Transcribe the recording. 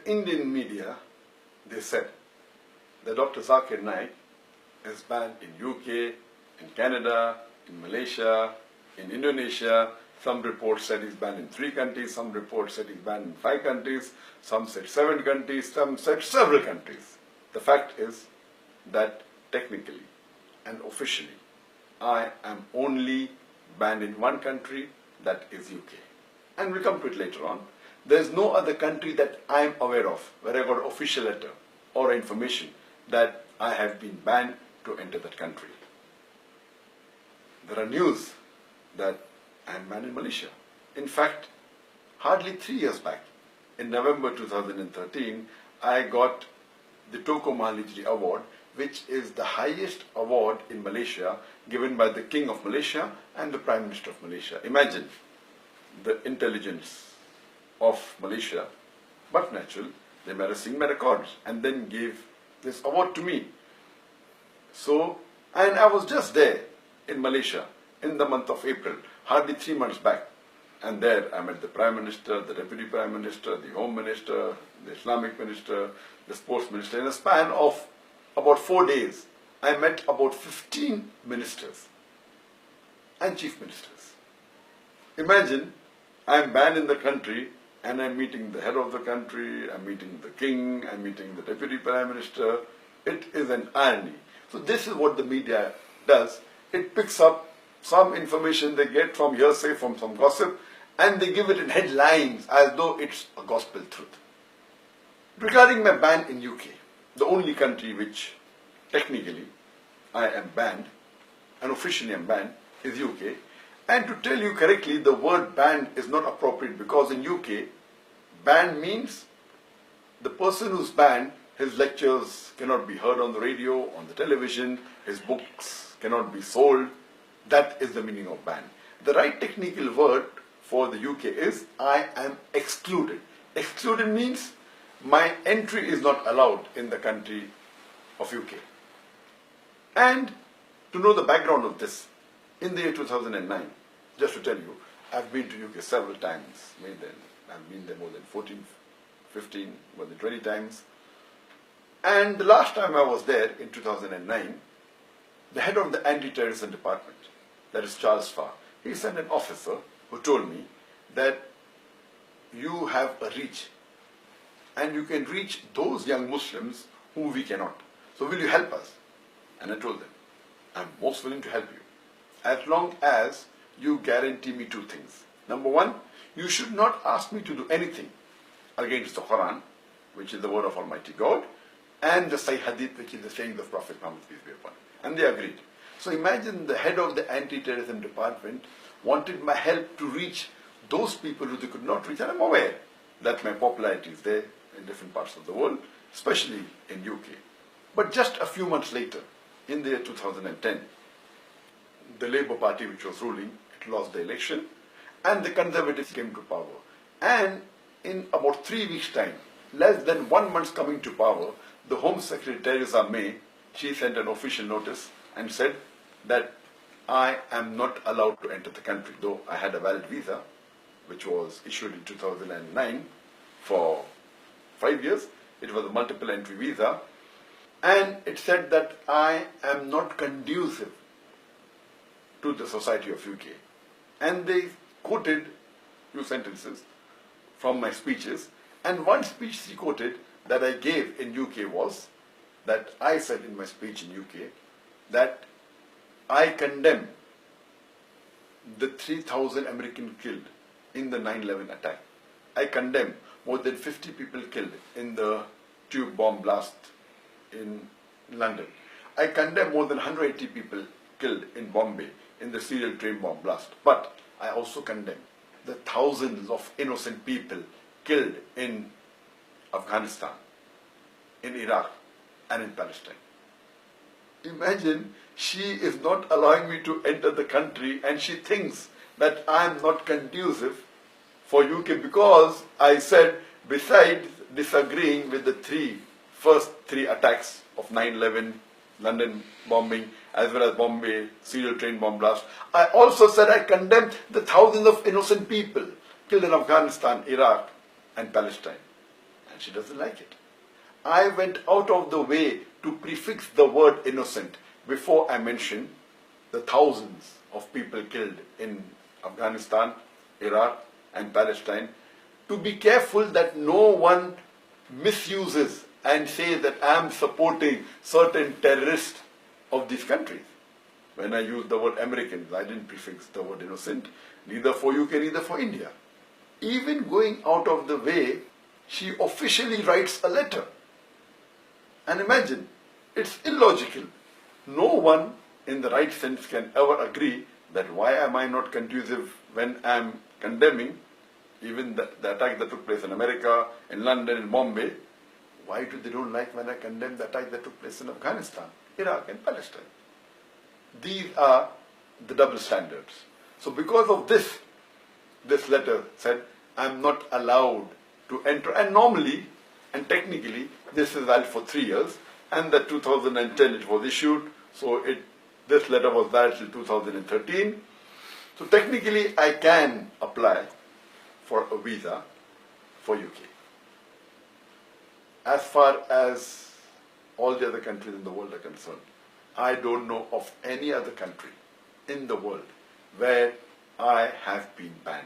Indian media, they said that Dr. Zakir Naik is banned in UK, in Canada, in Malaysia, in Indonesia. Some reports said he's banned in 3 countries, some reports said he's banned in 5 countries, some said 7 countries, some said several countries. The fact is that technically and officially, I am only banned in 1 country, that is UK. And we'll come to it later on. There's no other country that I'm aware of where I got an official letter or information that I have been banned to enter that country. There are news that I'm banned in Malaysia. In fact, hardly 3 years back, in November 2013, I got the Toko Mahalijri Award, which is the highest award in Malaysia given by the King of Malaysia and the Prime Minister of Malaysia. Imagine the intelligence of Malaysia, but natural, they made a sing my records and then gave this award to me. So, and I was just there in Malaysia in the month of April, hardly 3 months back. And there I met the Prime Minister, the Deputy Prime Minister, the Home Minister, the Islamic Minister, the Sports Minister. In a span of about 4 days, I met about 15 ministers and chief ministers. Imagine, I'm banned in the country and I'm meeting the head of the country, I'm meeting the king, I'm meeting the Deputy Prime Minister. It is an irony. So this is what the media does. It picks up some information they get from hearsay, from some gossip, and they give it in headlines as though it's a gospel truth. Regarding my ban in UK, the only country which technically I am banned, and officially am banned, is UK. And to tell you correctly, the word banned is not appropriate because in UK, banned means the person who's banned, his lectures cannot be heard on the radio, on the television, his books cannot be sold. That is the meaning of ban. The right technical word for the UK is I am excluded. Excluded means my entry is not allowed in the country of UK. And to know the background of this, in the year 2009, just to tell you, I've been to UK several times. I've been there more than 14, 15, more than 20 times. And the last time I was there, in 2009, the head of the anti-terrorism department, that is Charles Farr, he sent an officer who told me that you have a reach and you can reach those young Muslims whom we cannot. So will you help us? And I told them, I'm most willing to help you, as long as you guarantee me 2 things. Number 1, you should not ask me to do anything against the Quran, which is the word of Almighty God, and the Sahih Hadith, which is the saying of Prophet Muhammad, peace be upon him. And they agreed. So imagine the head of the anti-terrorism department wanted my help to reach those people who they could not reach. And I'm aware that my popularity is there in different parts of the world, especially in UK. But just a few months later, in the year 2010, the Labour Party, which was ruling, it lost the election, and the Conservatives came to power. And in about 3 weeks' time, less than 1 month coming to power, the Home Secretary Theresa May, she sent an official notice and said that I am not allowed to enter the country, though I had a valid visa, which was issued in 2009 for 5 years. It was a multiple entry visa. And it said that I am not conducive to the society of UK. And they quoted few sentences from my speeches. And one speech she quoted that I gave in UK was that I said in my speech in UK that I condemn the 3,000 Americans killed in the 9/11 attack. I condemn more than 50 people killed in the tube bomb blast in London. I condemn more than 180 people killed in Bombay in the serial train bomb blast. But I also condemn the thousands of innocent people killed in Afghanistan, in Iraq, and in Palestine. Imagine, she is not allowing me to enter the country and she thinks that I am not conducive for UK because I said, besides disagreeing with the first three attacks of 9/11, London bombing, as well as Bombay serial train bomb blast, I also said I condemned the thousands of innocent people killed in Afghanistan, Iraq, and Palestine. and she doesn't like it. I went out of the way to prefix the word innocent before I mentioned the thousands of people killed in Afghanistan, Iraq, and Palestine, to be careful that no one misuses and says that I am supporting certain terrorists of these countries. When I used the word Americans, I didn't prefix the word innocent, neither for UK, neither for India. Even going out of the way, she officially writes a letter. And imagine, it's illogical. No one in the right sense can ever agree that why am I not conducive when I'm condemning even the attack that took place in America, in London, in Bombay. Why do they don't like when I condemn the attack that took place in Afghanistan, Iraq, and Palestine? These are the double standards. So because of this, this letter said, I'm not allowed to enter. And normally, and technically, this is valid for 3 years. And that 2010 it was issued. So this letter was valid till 2013. So technically, I can apply for a visa for UK. As far as all the other countries in the world are concerned, I don't know of any other country in the world where I have been banned.